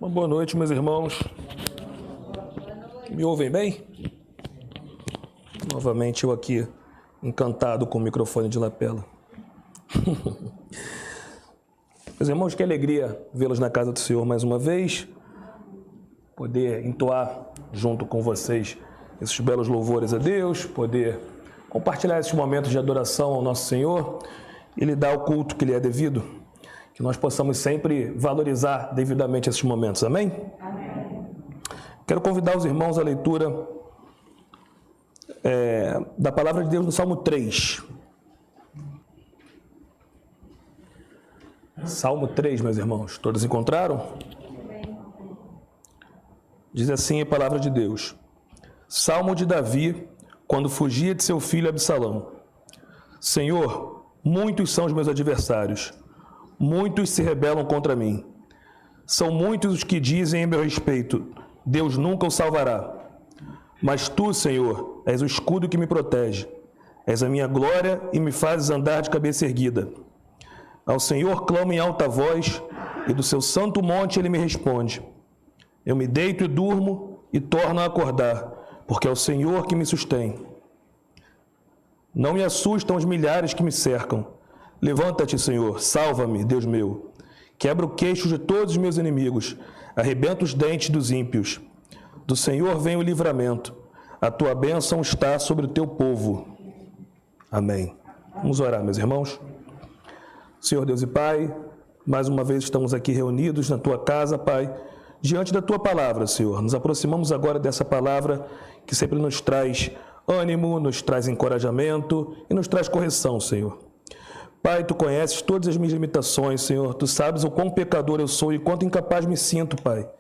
Uma boa noite, meus irmãos. Me ouvem bem? Novamente eu aqui, encantado com o microfone de lapela. Meus irmãos, que alegria vê-los na casa do Senhor mais uma vez, poder entoar junto com vocês esses belos louvores a Deus, poder compartilhar esses momentos de adoração ao nosso Senhor e lhe dar o culto que lhe é devido, que nós possamos sempre valorizar devidamente esses momentos. Amém? Amém. Quero convidar os irmãos à leitura da Palavra de Deus no Salmo 3. Salmo 3, meus irmãos. Todos encontraram? Diz assim a Palavra de Deus. Salmo de Davi, quando fugia de seu filho Absalão. Senhor, muitos são os meus adversários, muitos se rebelam contra mim. São muitos os que dizem em meu respeito, Deus nunca o salvará. Mas tu, Senhor, és o escudo que me protege. És a minha glória e me fazes andar de cabeça erguida. Ao Senhor clamo em alta voz, e do seu santo monte ele me responde. Eu me deito e durmo e torno a acordar, porque é o Senhor que me sustém. Não me assustam os milhares que me cercam. Levanta-te, Senhor, salva-me, Deus meu. Quebra o queixo de todos os meus inimigos, arrebenta os dentes dos ímpios. Do Senhor vem o livramento, a tua bênção está sobre o teu povo. Amém. Vamos orar, meus irmãos. Senhor Deus e Pai, mais uma vez estamos aqui reunidos na tua casa, Pai, diante da tua palavra, Senhor. Nos aproximamos agora dessa palavra que sempre nos traz ânimo, nos traz encorajamento e nos traz correção, Senhor. Pai, tu conheces todas as minhas limitações, Senhor. Tu sabes o quão pecador eu sou e quanto incapaz me sinto, Pai,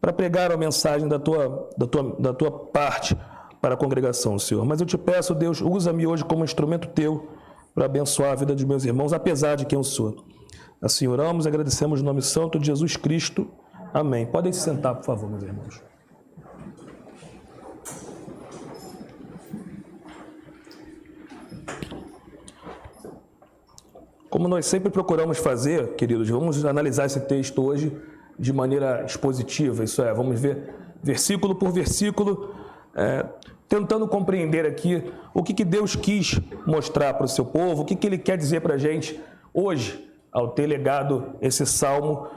para pregar a mensagem da tua parte para a congregação, Senhor. Mas eu te peço, Deus, usa-me hoje como instrumento teu para abençoar a vida dos meus irmãos, apesar de quem eu sou. Assim oramos e agradecemos no nome santo de Jesus Cristo. Amém. Podem se sentar, por favor, meus irmãos. Como nós sempre procuramos fazer, queridos, vamos analisar esse texto hoje de maneira expositiva, isso é, vamos ver versículo por versículo, tentando compreender aqui o que Deus quis mostrar para o seu povo, o que Ele quer dizer para a gente hoje, ao ter legado esse salmo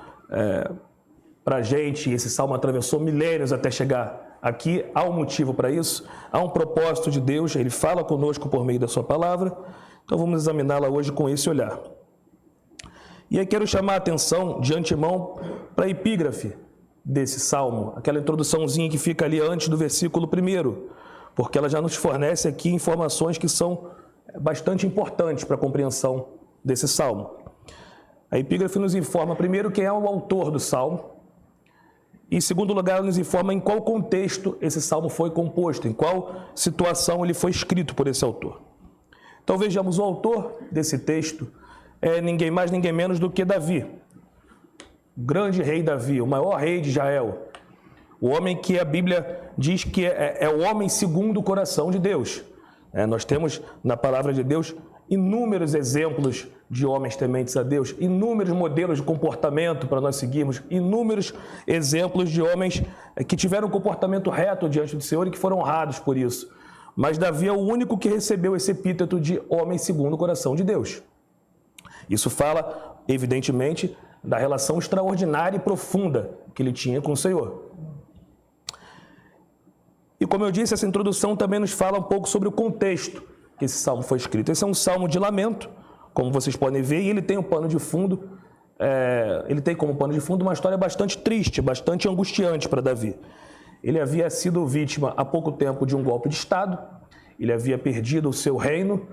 para a gente. Esse salmo atravessou milênios até chegar aqui. Há um motivo para isso, há um propósito de Deus, Ele fala conosco por meio da sua palavra. Então vamos examiná-la hoje com esse olhar. E aí quero chamar a atenção de antemão para a epígrafe desse salmo, aquela introduçãozinha que fica ali antes do versículo 1, porque ela já nos fornece aqui informações que são bastante importantes para a compreensão desse salmo. A epígrafe nos informa, primeiro, quem é o autor do salmo, e, em segundo lugar, ela nos informa em qual contexto esse salmo foi composto, em qual situação ele foi escrito por esse autor. Então vejamos, o autor desse texto é ninguém mais, ninguém menos do que Davi. O grande rei Davi, o maior rei de Israel. O homem que a Bíblia diz que é o homem segundo o coração de Deus. Nós temos na palavra de Deus inúmeros exemplos de homens tementes a Deus, inúmeros modelos de comportamento para nós seguirmos, inúmeros exemplos de homens que tiveram um comportamento reto diante do Senhor e que foram honrados por isso. Mas Davi é o único que recebeu esse epíteto de homem segundo o coração de Deus. Isso fala, evidentemente, da relação extraordinária e profunda que ele tinha com o Senhor. E como eu disse, essa introdução também nos fala um pouco sobre o contexto que esse salmo foi escrito. Esse é um salmo de lamento, como vocês podem ver, e ele tem um pano de fundo, como pano de fundo uma história bastante triste, bastante angustiante para Davi. Ele havia sido vítima há pouco tempo de um golpe de Estado, ele havia perdido o seu reino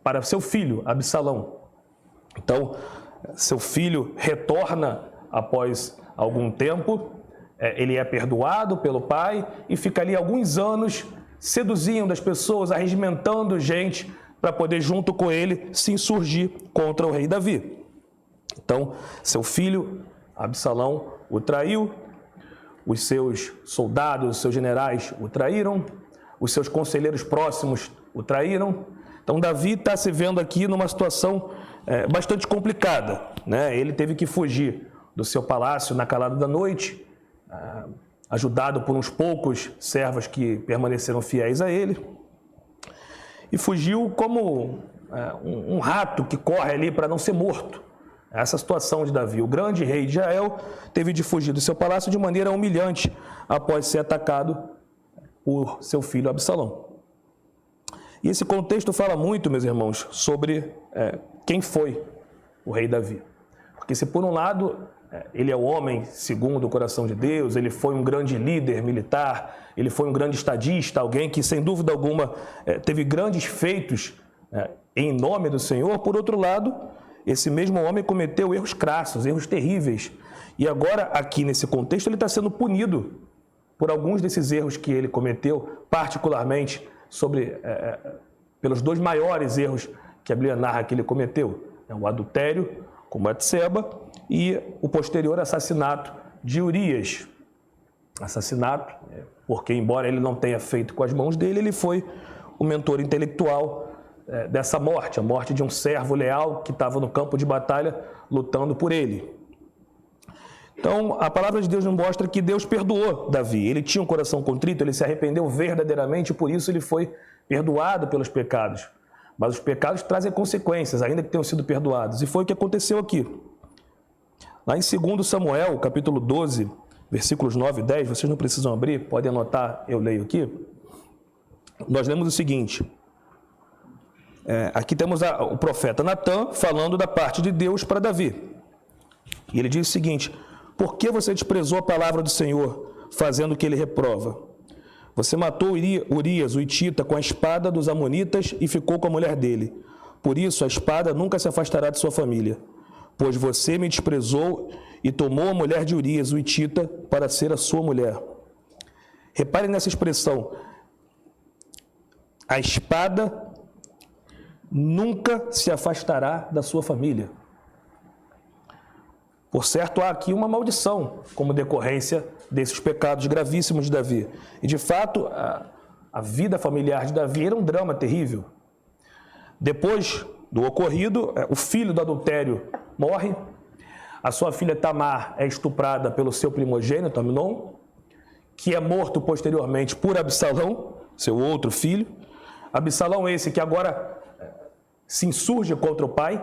para seu filho, Absalão. Então, seu filho retorna após algum tempo, ele é perdoado pelo pai e fica ali alguns anos seduzindo as pessoas, arregimentando gente para poder, junto com ele, se insurgir contra o rei Davi. Então, seu filho, Absalão, o traiu, os seus soldados, os seus generais o traíram, os seus conselheiros próximos o traíram. Então, Davi está se vendo aqui numa situação bastante complicada, né? Ele teve que fugir do seu palácio na calada da noite, ajudado por uns poucos servos que permaneceram fiéis a ele, e fugiu como um rato que corre ali para não ser morto. Essa situação de Davi, o grande rei de Israel, teve de fugir do seu palácio de maneira humilhante após ser atacado por seu filho Absalão. E esse contexto fala muito, meus irmãos, sobre quem foi o rei Davi. Porque se por um lado ele é o homem segundo o coração de Deus, ele foi um grande líder militar, ele foi um grande estadista, alguém que sem dúvida alguma teve grandes feitos em nome do Senhor, por outro lado, esse mesmo homem cometeu erros crassos, erros terríveis. E agora, aqui nesse contexto, ele está sendo punido por alguns desses erros que ele cometeu, particularmente pelos dois maiores erros que a Bíblia narra que ele cometeu. O adultério com Batseba e o posterior assassinato de Urias. Assassinato, porque embora ele não tenha feito com as mãos dele, ele foi o mentor intelectual dessa morte, a morte de um servo leal que estava no campo de batalha lutando por ele. Então, a palavra de Deus nos mostra que Deus perdoou Davi. Ele tinha um coração contrito, ele se arrependeu verdadeiramente, por isso ele foi perdoado pelos pecados. Mas os pecados trazem consequências, ainda que tenham sido perdoados. E foi o que aconteceu aqui. Lá em 2 Samuel, capítulo 12, versículos 9 e 10, vocês não precisam abrir, podem anotar, eu leio aqui. Nós lemos o seguinte. Aqui temos o profeta Natã falando da parte de Deus para Davi. E ele diz o seguinte: por que você desprezou a palavra do Senhor, fazendo o que ele reprova? Você matou Urias, o hitita, com a espada dos amonitas e ficou com a mulher dele. Por isso, a espada nunca se afastará de sua família, pois você me desprezou e tomou a mulher de Urias, o hitita, para ser a sua mulher. Reparem nessa expressão. A espada nunca se afastará da sua família. Por certo, há aqui uma maldição como decorrência desses pecados gravíssimos de Davi. E, de fato, a vida familiar de Davi era um drama terrível. Depois do ocorrido, o filho do adultério morre, a sua filha Tamar é estuprada pelo seu primogênito, Amnon, que é morto posteriormente por Absalão, seu outro filho. Absalão esse que agora se insurge contra o pai,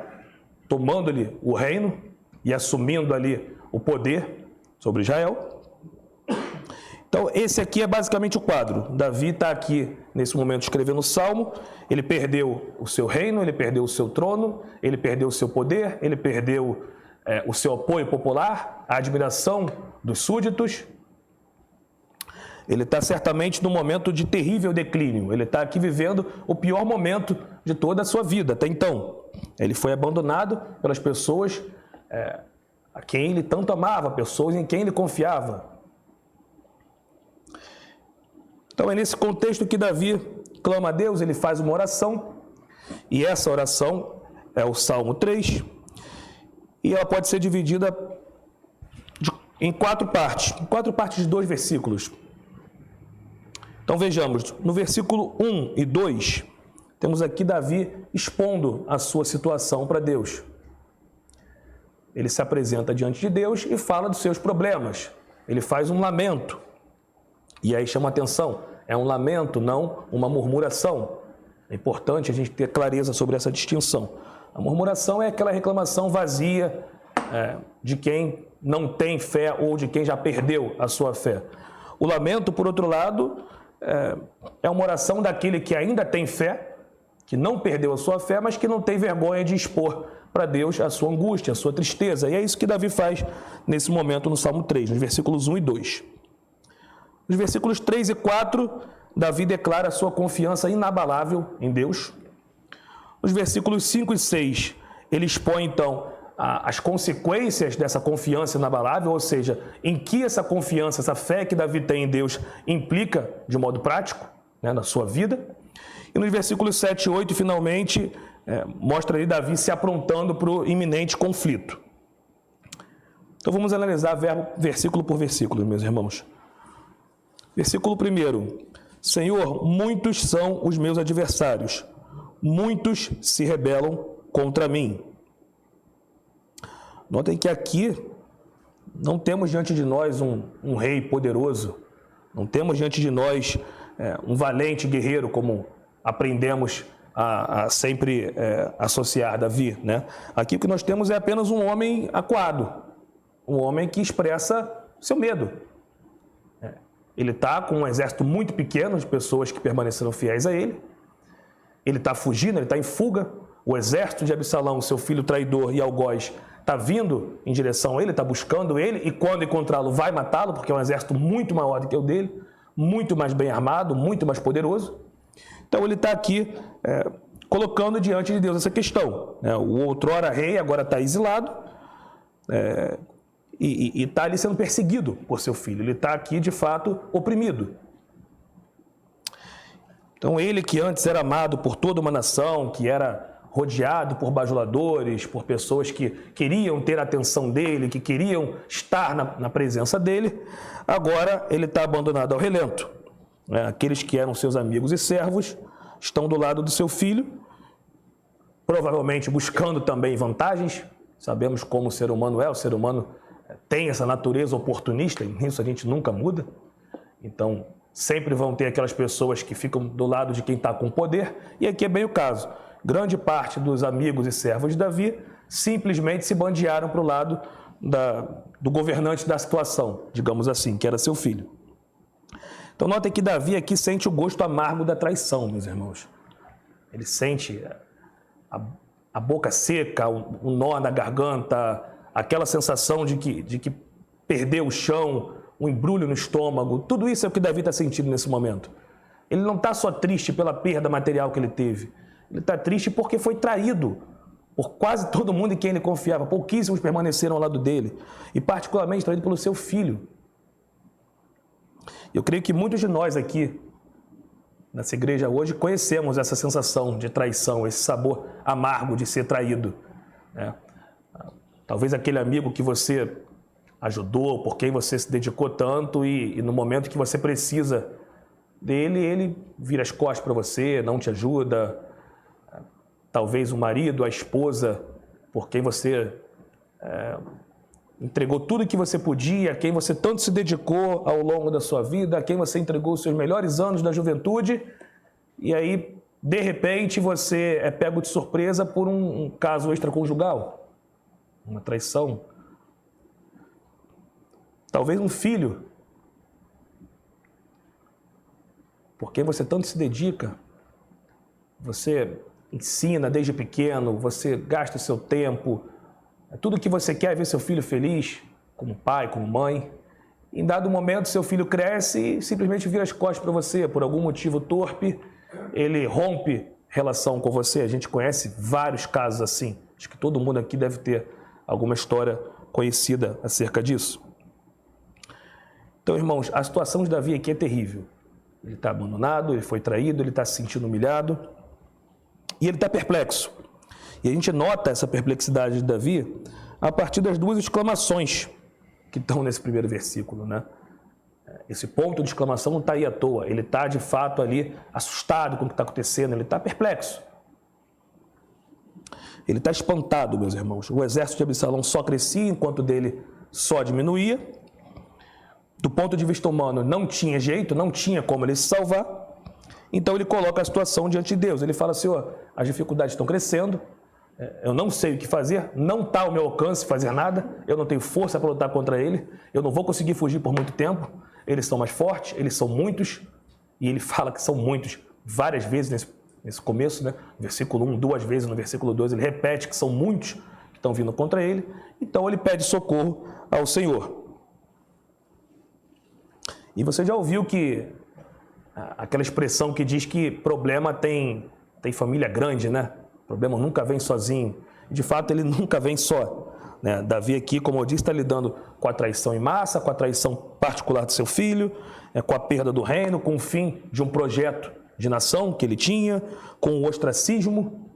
tomando-lhe o reino e assumindo ali o poder sobre Israel. Então, esse aqui é basicamente o quadro. Davi está aqui, nesse momento, escrevendo o Salmo. Ele perdeu o seu reino, ele perdeu o seu trono, ele perdeu o seu poder, ele perdeu o seu apoio popular, a admiração dos súditos. Ele está certamente num momento de terrível declínio. Ele está aqui vivendo o pior momento de toda a sua vida até então. Ele foi abandonado pelas pessoas a quem ele tanto amava, pessoas em quem ele confiava. Então é nesse contexto que Davi clama a Deus, ele faz uma oração, e essa oração é o Salmo 3, e ela pode ser dividida em quatro partes de 2 versículos. Então vejamos, no versículo 1 e 2, temos aqui Davi expondo a sua situação para Deus. Ele se apresenta diante de Deus e fala dos seus problemas. Ele faz um lamento. E aí chama atenção, é um lamento, não uma murmuração. É importante a gente ter clareza sobre essa distinção. A murmuração é aquela reclamação vazia de quem não tem fé ou de quem já perdeu a sua fé. O lamento, por outro lado, é uma oração daquele que ainda tem fé, que não perdeu a sua fé, mas que não tem vergonha de expor para Deus a sua angústia, a sua tristeza. E é isso que Davi faz nesse momento no Salmo 3, nos versículos 1 e 2. Nos versículos 3 e 4, Davi declara a sua confiança inabalável em Deus. Nos versículos 5 e 6, ele expõe, então, as consequências dessa confiança inabalável, ou seja, em que essa confiança, essa fé que Davi tem em Deus implica de modo prático, na sua vida. E nos versículos 7 e 8, finalmente, mostra ali Davi se aprontando para o iminente conflito. Então vamos analisar versículo por versículo, meus irmãos. Versículo 1. Senhor, muitos são os meus adversários, muitos se rebelam contra mim. Notem que aqui Não temos diante de nós um rei poderoso, não temos diante de nós um valente guerreiro, como aprendemos a sempre associar Davi, né? Aqui o que nós temos é apenas um homem acuado, um homem que expressa seu medo. Ele está com um exército muito pequeno de pessoas que permaneceram fiéis a ele. Ele está fugindo, ele está em fuga. O exército de Absalão, seu filho traidor e algoz, está vindo em direção a ele, está buscando ele, e quando encontrá-lo vai matá-lo, porque é um exército muito maior do que o dele, muito mais bem armado, muito mais poderoso. Então ele está aqui colocando diante de Deus essa questão. O outrora rei agora está exilado e está ali sendo perseguido por seu filho. Ele está aqui, de fato, oprimido. Então ele que antes era amado por toda uma nação, que era rodeado por bajuladores, por pessoas que queriam ter a atenção dele, que queriam estar na presença dele, agora ele está abandonado ao relento. Aqueles que eram seus amigos e servos estão do lado do seu filho, provavelmente buscando também vantagens. Sabemos como o ser humano é, o ser humano tem essa natureza oportunista, e nisso a gente nunca muda. Então, sempre vão ter aquelas pessoas que ficam do lado de quem está com poder, e aqui é bem o caso. Grande parte dos amigos e servos de Davi simplesmente se bandearam para o lado do governante da situação, digamos assim, que era seu filho. Então, notem que Davi aqui sente o gosto amargo da traição, meus irmãos. Ele sente a boca seca, o nó na garganta, aquela sensação de que perdeu o chão, um embrulho no estômago. Tudo isso é o que Davi está sentindo nesse momento. Ele não está só triste pela perda material que ele teve. Ele está triste porque foi traído por quase todo mundo em quem ele confiava. Pouquíssimos permaneceram ao lado dele. E particularmente traído pelo seu filho. Eu creio que muitos de nós aqui, nessa igreja hoje, conhecemos essa sensação de traição, esse sabor amargo de ser traído. Talvez aquele amigo que você ajudou, por quem você se dedicou tanto e no momento que você precisa dele, ele vira as costas para você, não te ajuda. Talvez o marido, a esposa, por quem você entregou tudo o que você podia, a quem você tanto se dedicou ao longo da sua vida, a quem você entregou os seus melhores anos da juventude, e aí, de repente, você é pego de surpresa por um caso extraconjugal, uma traição. Talvez um filho, por quem você tanto se dedica, você ensina desde pequeno, você gasta o seu tempo, tudo que você quer é ver seu filho feliz, como pai, como mãe. Em dado momento, seu filho cresce e simplesmente vira as costas para você, por algum motivo torpe, ele rompe relação com você. A gente conhece vários casos assim. Acho que todo mundo aqui deve ter alguma história conhecida acerca disso. Então, irmãos, a situação de Davi aqui é terrível. Ele está abandonado, ele foi traído, ele está se sentindo humilhado e ele está perplexo. E a gente nota essa perplexidade de Davi a partir das duas exclamações que estão nesse primeiro versículo, né? Esse ponto de exclamação não está aí à toa. Ele está, de fato, ali assustado com o que está acontecendo. Ele está perplexo. Ele está espantado, meus irmãos. O exército de Absalão só crescia, enquanto dele só diminuía. Do ponto de vista humano, não tinha jeito, não tinha como ele se salvar. Então ele coloca a situação diante de Deus. Ele fala, Senhor, as dificuldades estão crescendo, eu não sei o que fazer, não está ao meu alcance fazer nada, eu não tenho força para lutar contra ele, eu não vou conseguir fugir por muito tempo, eles são mais fortes, eles são muitos, e ele fala que são muitos várias vezes nesse começo, né? No versículo 1, 2 vezes, no versículo 2, ele repete que são muitos que estão vindo contra ele, então ele pede socorro ao Senhor. E você já ouviu que aquela expressão que diz que problema tem família grande, né? Problema nunca vem sozinho. De fato, ele nunca vem só, né? Davi aqui, como eu disse, está lidando com a traição em massa, com a traição particular do seu filho, com a perda do reino, com o fim de um projeto de nação que ele tinha, com o ostracismo,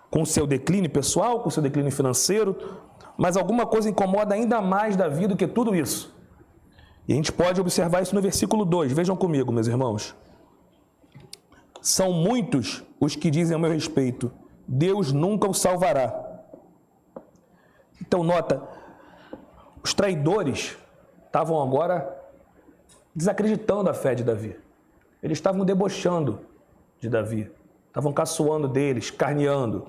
com o seu declínio pessoal, com o seu declínio financeiro. Mas alguma coisa incomoda ainda mais Davi do que tudo isso. E a gente pode observar isso no versículo 2. Vejam comigo, meus irmãos. São muitos os que dizem a meu respeito, Deus nunca o salvará. Então, nota, Os traidores estavam agora desacreditando a fé de Davi. Eles estavam debochando de Davi. Estavam caçoando dele, escarneando.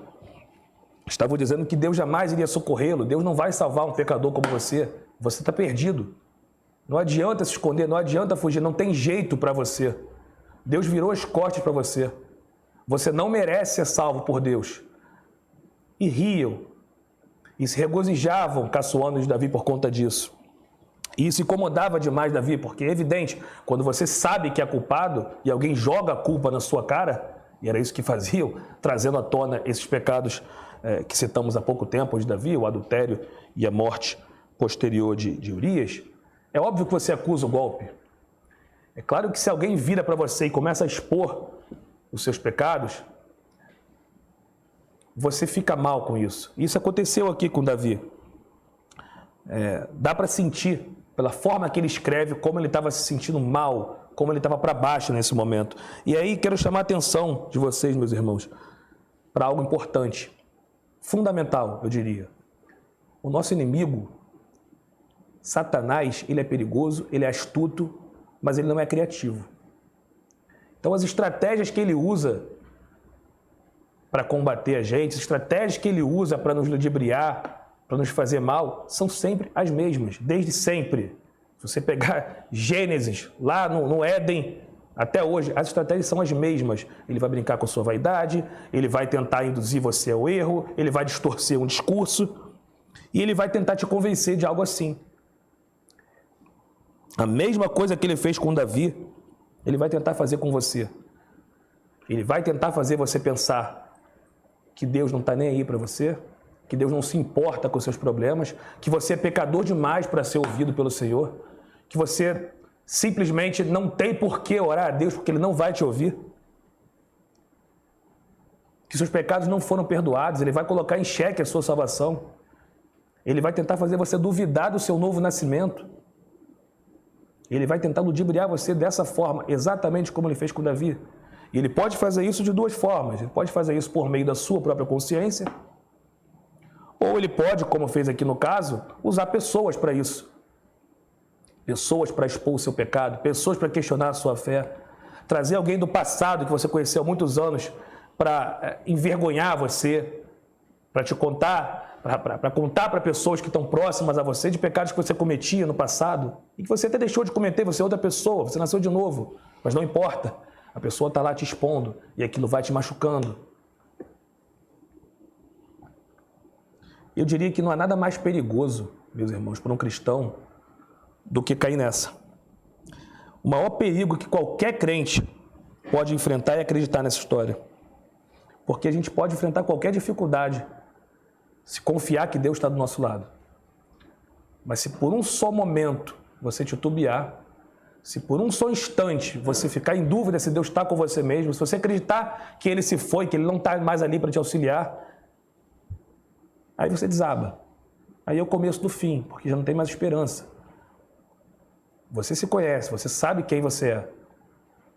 Estavam dizendo que Deus jamais iria socorrê-lo. Deus não vai salvar um pecador como você. Você está perdido. Não adianta se esconder, não adianta fugir, não tem jeito para você. Deus virou as costas para você. Você não merece ser salvo por Deus. E riam. E se regozijavam caçoando de Davi por conta disso. E isso incomodava demais Davi, porque é evidente, quando você sabe que é culpado e alguém joga a culpa na sua cara, e era isso que faziam, trazendo à tona esses pecados que citamos há pouco tempo de Davi, o adultério e a morte posterior de Urias, é óbvio que você acusa o golpe. É claro que se alguém vira para você e começa a expor os seus pecados, você fica mal com isso. Isso aconteceu aqui com Davi. Dá para sentir, pela forma que ele escreve, como ele estava se sentindo mal, como ele estava para baixo nesse momento. E aí quero chamar a atenção de vocês, meus irmãos, para algo importante, fundamental, eu diria. O nosso inimigo, Satanás, ele é perigoso, ele é astuto, mas ele não é criativo. Então as estratégias que ele usa para combater a gente, as estratégias que ele usa para nos ludibriar, para nos fazer mal, são sempre as mesmas, desde sempre. Se você pegar Gênesis, lá no Éden, até hoje, as estratégias são as mesmas. Ele vai brincar com a sua vaidade, ele vai tentar induzir você ao erro, ele vai distorcer um discurso e ele vai tentar te convencer de algo assim. A mesma coisa que ele fez com Davi, ele vai tentar fazer com você. Ele vai tentar fazer você pensar que Deus não está nem aí para você, que Deus não se importa com os seus problemas, que você é pecador demais para ser ouvido pelo Senhor, que você simplesmente não tem por que orar a Deus porque Ele não vai te ouvir, que seus pecados não foram perdoados, Ele vai colocar em xeque a sua salvação, Ele vai tentar fazer você duvidar do seu novo nascimento, Ele vai tentar ludibriar você dessa forma, exatamente como Ele fez com Davi. E Ele pode fazer isso de duas formas. Ele pode fazer isso por meio da sua própria consciência, ou Ele pode, como fez aqui no caso, usar pessoas para isso. Pessoas para expor o seu pecado, pessoas para questionar a sua fé, trazer alguém do passado que você conheceu há muitos anos para envergonhar você, para te contar, para contar para pessoas que estão próximas a você de pecados que você cometia no passado e que você até deixou de cometer, você é outra pessoa, você nasceu de novo, mas não importa, a pessoa está lá te expondo e aquilo vai te machucando. Eu diria que não há nada mais perigoso, meus irmãos, para um cristão do que cair nessa. O maior perigo que qualquer crente pode enfrentar é acreditar nessa história. Porque a gente pode enfrentar qualquer dificuldade se confiar que Deus está do nosso lado. Mas se por um só momento você titubear, se por um só instante você ficar em dúvida se Deus está com você mesmo, se você acreditar que Ele se foi, que Ele não está mais ali para te auxiliar, aí você desaba. Aí é o começo do fim, porque já não tem mais esperança. Você se conhece, você sabe quem você é.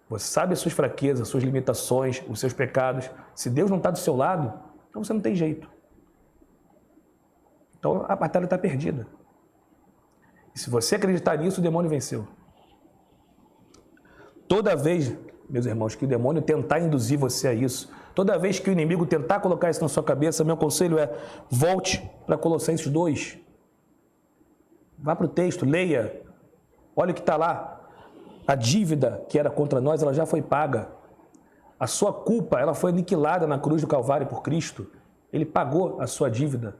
Você sabe as suas fraquezas, as suas limitações, os seus pecados. Se Deus não está do seu lado, então você não tem jeito. Então a batalha está perdida. E se você acreditar nisso, o demônio venceu. Toda vez, meus irmãos, que o demônio tentar induzir você a isso, toda vez que o inimigo tentar colocar isso na sua cabeça, meu conselho é: volte para Colossenses 2. Vá para o texto, leia. Olha o que está lá. A dívida que era contra nós, ela já foi paga. A sua culpa, ela foi aniquilada na cruz do Calvário por Cristo. Ele pagou a sua dívida.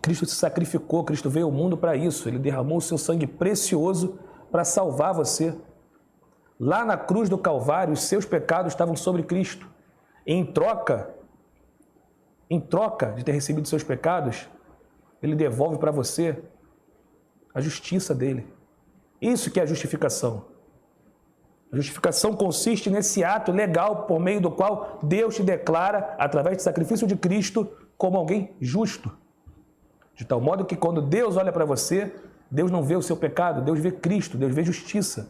Cristo se sacrificou, Cristo veio ao mundo para isso. Ele derramou o seu sangue precioso para salvar você. Lá na cruz do Calvário, os seus pecados estavam sobre Cristo. E em troca de ter recebido seus pecados, Ele devolve para você a justiça dele. Isso que é a justificação. A justificação consiste nesse ato legal por meio do qual Deus te declara, através do sacrifício de Cristo, como alguém justo. De tal modo que quando Deus olha para você, Deus não vê o seu pecado, Deus vê Cristo, Deus vê justiça.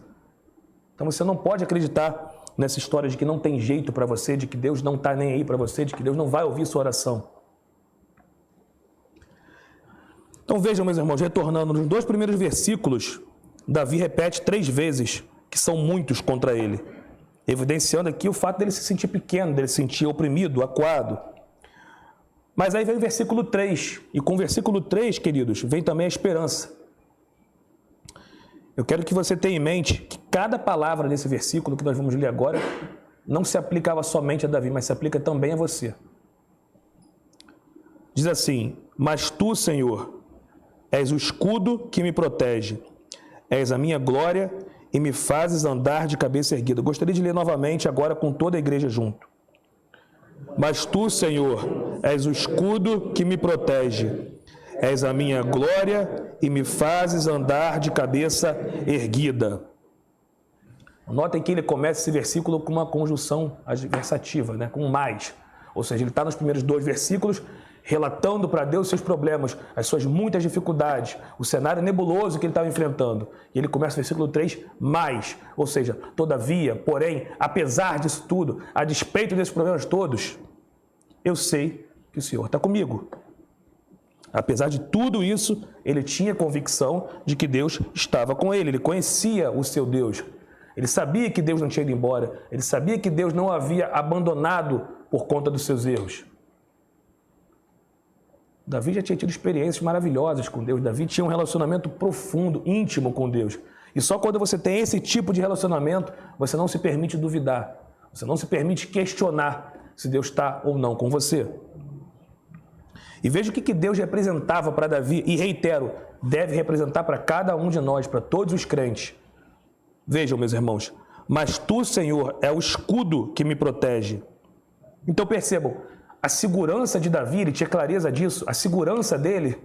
Então você não pode acreditar nessa história de que não tem jeito para você, de que Deus não está nem aí para você, de que Deus não vai ouvir sua oração. Então vejam, meus irmãos, retornando nos 2 primeiros versículos, Davi repete 3 vezes que são muitos contra ele, evidenciando aqui o fato dele se sentir pequeno, dele se sentir oprimido, acuado. Mas aí vem o versículo 3, e com o versículo 3, queridos, vem também a esperança. Eu quero que você tenha em mente que cada palavra nesse versículo que nós vamos ler agora não se aplicava somente a Davi, mas se aplica também a você. Diz assim: mas tu, Senhor, és o escudo que me protege, és a minha glória e me fazes andar de cabeça erguida. Gostaria de ler novamente agora com toda a igreja junto. Mas tu, Senhor, és o escudo que me protege, és a minha glória e me fazes andar de cabeça erguida. Notem que ele começa esse versículo com uma conjunção adversativa, né? Com mais. Ou seja, ele está nos primeiros 2 versículos relatando para Deus seus problemas, as suas muitas dificuldades, o cenário nebuloso que ele estava enfrentando. E ele começa o versículo 3, mais. Ou seja, todavia, porém, apesar disso tudo, a despeito desses problemas todos, eu sei que o Senhor está comigo. Apesar de tudo isso, ele tinha convicção de que Deus estava com ele. Ele conhecia o seu Deus. Ele sabia que Deus não tinha ido embora. Ele sabia que Deus não o havia abandonado por conta dos seus erros. Davi já tinha tido experiências maravilhosas com Deus. Davi tinha um relacionamento profundo, íntimo com Deus. E só quando você tem esse tipo de relacionamento, você não se permite duvidar. Você não se permite questionar se Deus está ou não com você. E veja o que Deus representava para Davi. E reitero, deve representar para cada um de nós, para todos os crentes. Vejam, meus irmãos. Mas tu, Senhor, é o escudo que me protege. Então percebam, a segurança de Davi, ele tinha clareza disso, a segurança dele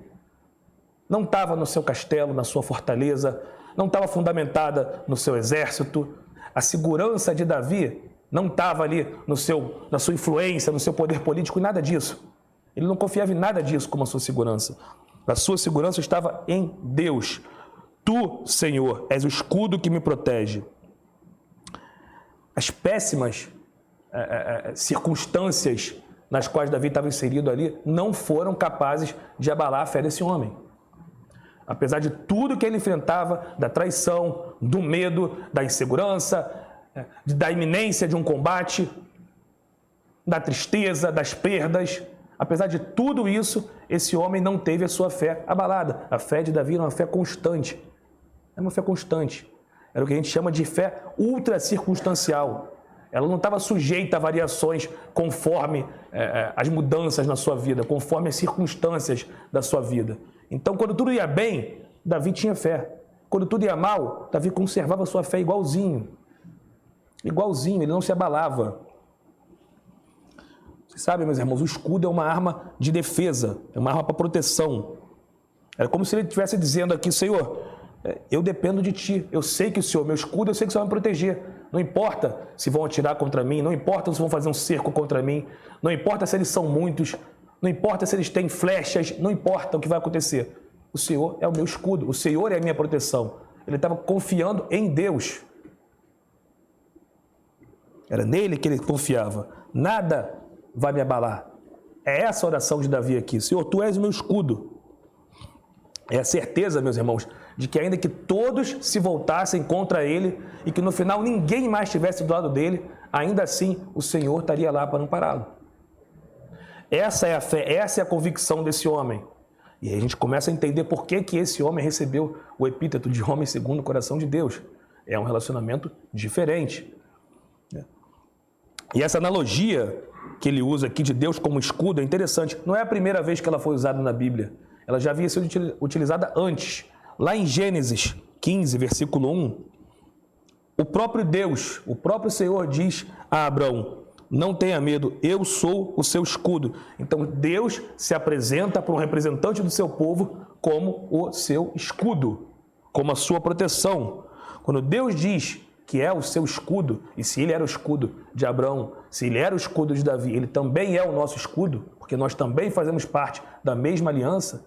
não estava no seu castelo, na sua fortaleza, não estava fundamentada no seu exército. A segurança de Davi não estava ali na sua influência, no seu poder político, nada disso. Ele não confiava em nada disso como a sua segurança. A sua segurança estava em Deus. Tu, Senhor, és o escudo que me protege. As péssimas circunstâncias nas quais Davi estava inserido ali, não foram capazes de abalar a fé desse homem. Apesar de tudo que ele enfrentava, da traição, do medo, da insegurança, da iminência de um combate, da tristeza, das perdas, apesar de tudo isso, esse homem não teve a sua fé abalada. A fé de Davi era uma fé constante. Era uma fé constante. Era o que a gente chama de fé ultra-circunstancial. Ela não estava sujeita a variações conforme as mudanças na sua vida, conforme as circunstâncias da sua vida. Então, quando tudo ia bem, Davi tinha fé. Quando tudo ia mal, Davi conservava a sua fé igualzinho. Igualzinho, ele não se abalava. Vocês sabem, meus irmãos, o escudo é uma arma de defesa, é uma arma para proteção. Era como se ele estivesse dizendo aqui: Senhor, eu dependo de Ti, eu sei que o Senhor, meu escudo, eu sei que o Senhor vai me proteger. Não importa se vão atirar contra mim, não importa se vão fazer um cerco contra mim, não importa se eles são muitos, não importa se eles têm flechas, não importa o que vai acontecer. O Senhor é o meu escudo, o Senhor é a minha proteção. Ele estava confiando em Deus. Era nele que ele confiava. Nada vai me abalar. É essa a oração de Davi aqui. Senhor, Tu és o meu escudo. É a certeza, meus irmãos, de que ainda que todos se voltassem contra ele e que no final ninguém mais estivesse do lado dele, ainda assim o Senhor estaria lá para ampará-lo. Essa é a fé, essa é a convicção desse homem. E aí a gente começa a entender por que esse homem recebeu o epíteto de homem segundo o coração de Deus. É um relacionamento diferente. E essa analogia que ele usa aqui de Deus como escudo é interessante. Não é a primeira vez que ela foi usada na Bíblia. Ela já havia sido utilizada antes. Lá em Gênesis 15, versículo 1, o próprio Deus, o próprio Senhor diz a Abrão: não tenha medo, eu sou o seu escudo. Então Deus se apresenta para um representante do seu povo como o seu escudo, como a sua proteção. Quando Deus diz que é o seu escudo, e se ele era o escudo de Abraão, se ele era o escudo de Davi, ele também é o nosso escudo, porque nós também fazemos parte da mesma aliança.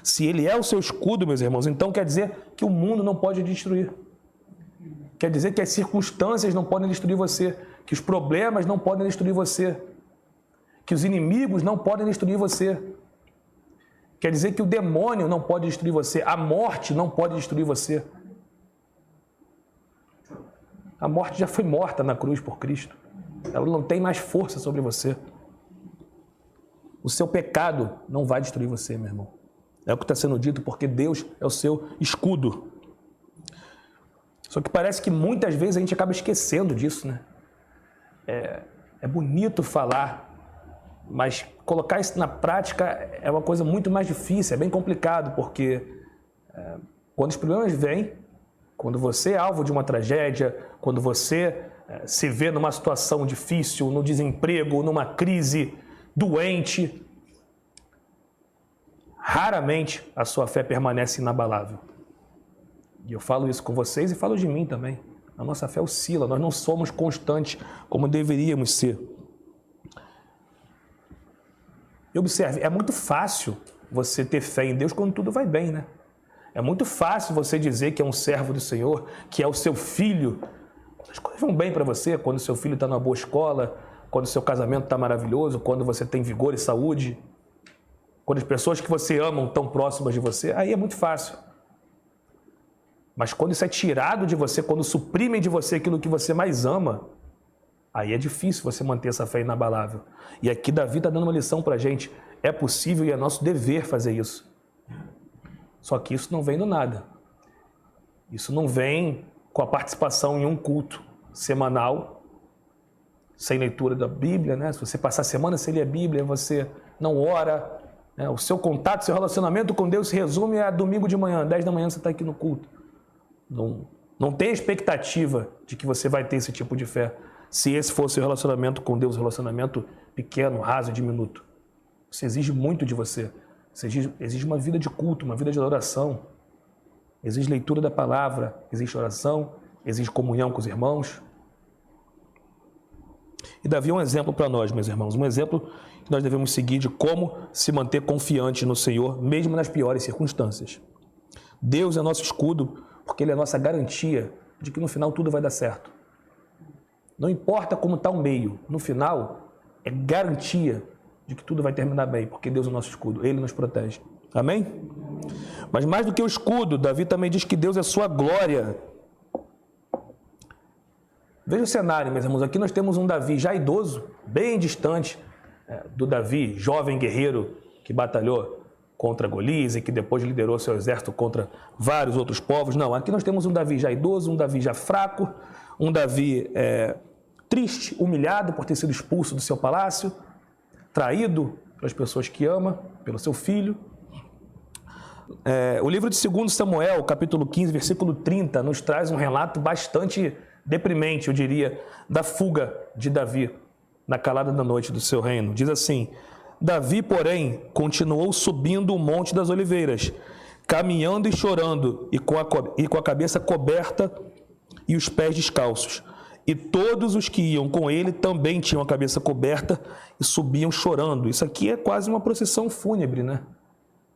Se ele é o seu escudo, meus irmãos, então quer dizer que o mundo não pode destruir. Quer dizer que as circunstâncias não podem destruir você, que os problemas não podem destruir você, que os inimigos não podem destruir você. Quer dizer que o demônio não pode destruir você, a morte não pode destruir você. A morte já foi morta na cruz por Cristo. Ela não tem mais força sobre você. O seu pecado não vai destruir você, meu irmão. É o que está sendo dito, porque Deus é o seu escudo. Só que parece que muitas vezes a gente acaba esquecendo disso, né? É bonito falar, mas colocar isso na prática é uma coisa muito mais difícil, é bem complicado, porque quando os problemas vêm, quando você é alvo de uma tragédia, quando você se vê numa situação difícil, no desemprego, numa crise, doente, raramente a sua fé permanece inabalável. E eu falo isso com vocês e falo de mim também. A nossa fé oscila, nós não somos constantes como deveríamos ser. E observe, é muito fácil você ter fé em Deus quando tudo vai bem, né? É muito fácil você dizer que é um servo do Senhor, que é o seu filho. As coisas vão bem para você quando seu filho está numa boa escola, quando seu casamento está maravilhoso, quando você tem vigor e saúde, quando as pessoas que você ama estão próximas de você, aí é muito fácil. Mas quando isso é tirado de você, quando suprimem de você aquilo que você mais ama, aí é difícil você manter essa fé inabalável. E aqui Davi está dando uma lição para a gente. É possível e é nosso dever fazer isso. Só que isso não vem do nada. Isso não vem com a participação em um culto semanal, sem leitura da Bíblia, né? Se você passar a semana sem ler a Bíblia, você não ora, né? O seu contato, seu relacionamento com Deus se resume a domingo de manhã, 10 da manhã você está aqui no culto. Não tem expectativa de que você vai ter esse tipo de fé, se esse for o seu relacionamento com Deus, um relacionamento pequeno, raso, diminuto. Isso exige muito de você. Isso exige uma vida de culto, uma vida de oração. Exige leitura da palavra, exige oração, exige comunhão com os irmãos. E Davi é um exemplo para nós, meus irmãos, um exemplo que nós devemos seguir de como se manter confiante no Senhor, mesmo nas piores circunstâncias. Deus é nosso escudo, porque Ele é a nossa garantia de que no final tudo vai dar certo. Não importa como está o meio, no final é garantia de que tudo vai terminar bem, porque Deus é o nosso escudo, Ele nos protege. Amém? Mas mais do que o escudo, Davi também diz que Deus é sua glória. Veja o cenário, meus irmãos. Aqui nós temos um Davi já idoso, bem distante do Davi, jovem guerreiro que batalhou contra Golias e que depois liderou seu exército contra vários outros povos. Não, aqui nós temos um Davi já idoso, um Davi já fraco, um Davi triste, humilhado por ter sido expulso do seu palácio, traído pelas pessoas que ama, pelo seu filho. O livro de 2 Samuel, capítulo 15, versículo 30, nos traz um relato bastante deprimente, eu diria, da fuga de Davi na calada da noite do seu reino. Diz assim: Davi, porém, continuou subindo o Monte das Oliveiras, caminhando e chorando, e com a cabeça coberta e os pés descalços. E todos os que iam com ele também tinham a cabeça coberta e subiam chorando. Isso aqui é quase uma procissão fúnebre, né?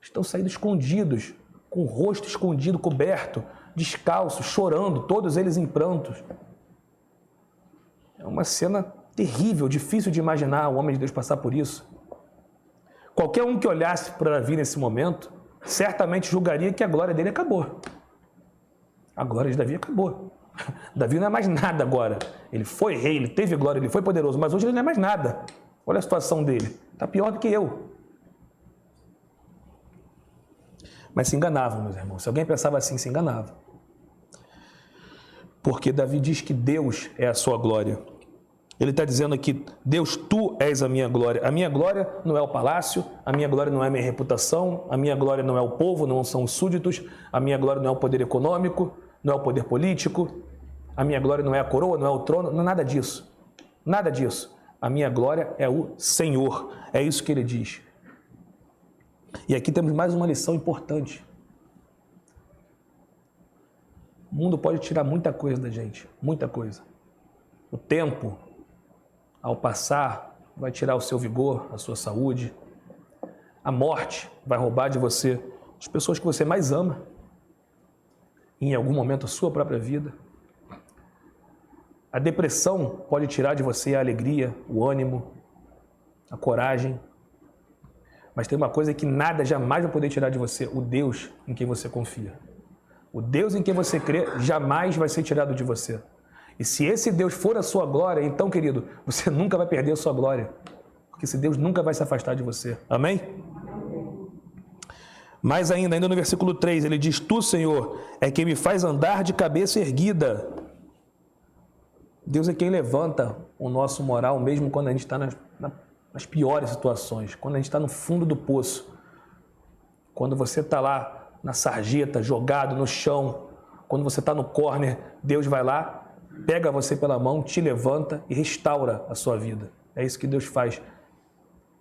Estão saindo escondidos, com o rosto escondido, coberto, descalços, chorando, todos eles em prantos. É uma cena terrível, difícil de imaginar o homem de Deus passar por isso. Qualquer um que olhasse para Davi nesse momento, certamente julgaria que a glória dele acabou. A glória de Davi acabou. Davi não é mais nada agora. Ele foi rei, ele teve glória, ele foi poderoso, mas hoje ele não é mais nada. Olha a situação dele. Está pior do que eu. Mas se enganavam, meus irmãos. Se alguém pensava assim, se enganava. Porque Davi diz que Deus é a sua glória. Ele está dizendo aqui: Deus, tu és a minha glória. A minha glória não é o palácio, a minha glória não é a minha reputação, a minha glória não é o povo, não são os súditos, a minha glória não é o poder econômico, não é o poder político, a minha glória não é a coroa, não é o trono, não é nada disso. Nada disso. A minha glória é o Senhor. É isso que ele diz. E aqui temos mais uma lição importante. O mundo pode tirar muita coisa da gente, muita coisa. O tempo, ao passar, vai tirar o seu vigor, a sua saúde. A morte vai roubar de você as pessoas que você mais ama. Em algum momento, a sua própria vida. A depressão pode tirar de você a alegria, o ânimo, a coragem. Mas tem uma coisa que nada jamais vai poder tirar de você: o Deus em quem você confia. O Deus em quem você crê jamais vai ser tirado de você. E se esse Deus for a sua glória, então, querido, você nunca vai perder a sua glória. Porque esse Deus nunca vai se afastar de você. Amém? Mais ainda no versículo 3, ele diz: Tu, Senhor, é quem me faz andar de cabeça erguida. Deus é quem levanta o nosso moral, mesmo quando a gente está nas piores situações, quando a gente está no fundo do poço, quando você está lá na sarjeta, jogado no chão, quando você está no corner, Deus vai lá, pega você pela mão, te levanta e restaura a sua vida. É isso que Deus faz.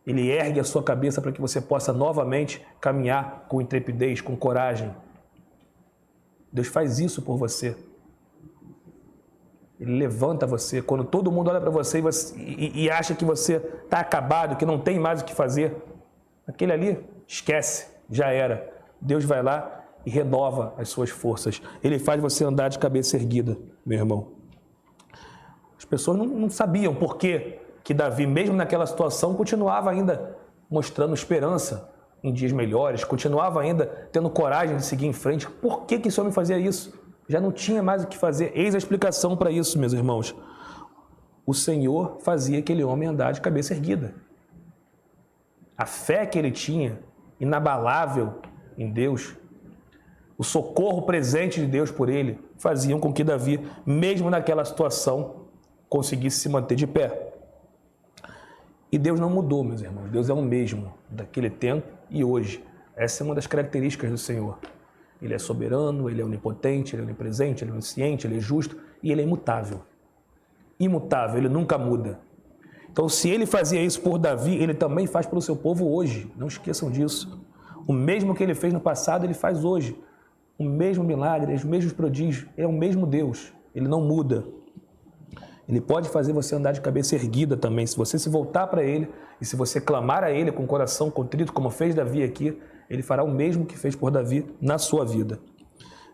Ele ergue a sua cabeça para que você possa novamente caminhar com intrepidez, com coragem. Deus faz isso por você. Ele levanta você. Quando todo mundo olha para você e acha que você está acabado, que não tem mais o que fazer, aquele ali, esquece, já era. Deus vai lá e renova as suas forças. Ele faz você andar de cabeça erguida, meu irmão. As pessoas não sabiam por que Davi, mesmo naquela situação, continuava ainda mostrando esperança em dias melhores, continuava ainda tendo coragem de seguir em frente. Por que esse homem fazia isso? Já não tinha mais o que fazer. Eis a explicação para isso, meus irmãos. O Senhor fazia aquele homem andar de cabeça erguida. A fé que ele tinha, inabalável em Deus, o socorro presente de Deus por ele, faziam com que Davi, mesmo naquela situação, conseguisse se manter de pé. E Deus não mudou, meus irmãos. Deus é o mesmo daquele tempo e hoje. Essa é uma das características do Senhor. Ele é soberano, Ele é onipotente, Ele é onipresente, Ele é onisciente, Ele é justo e Ele é imutável. Imutável, Ele nunca muda. Então, se Ele fazia isso por Davi, Ele também faz pelo seu povo hoje. Não esqueçam disso. O mesmo que Ele fez no passado, Ele faz hoje. O mesmo milagre, os mesmos prodígios. Ele é o mesmo Deus. Ele não muda. Ele pode fazer você andar de cabeça erguida também. Se você se voltar para Ele e se você clamar a Ele com o coração contrito, como fez Davi aqui, Ele fará o mesmo que fez por Davi na sua vida.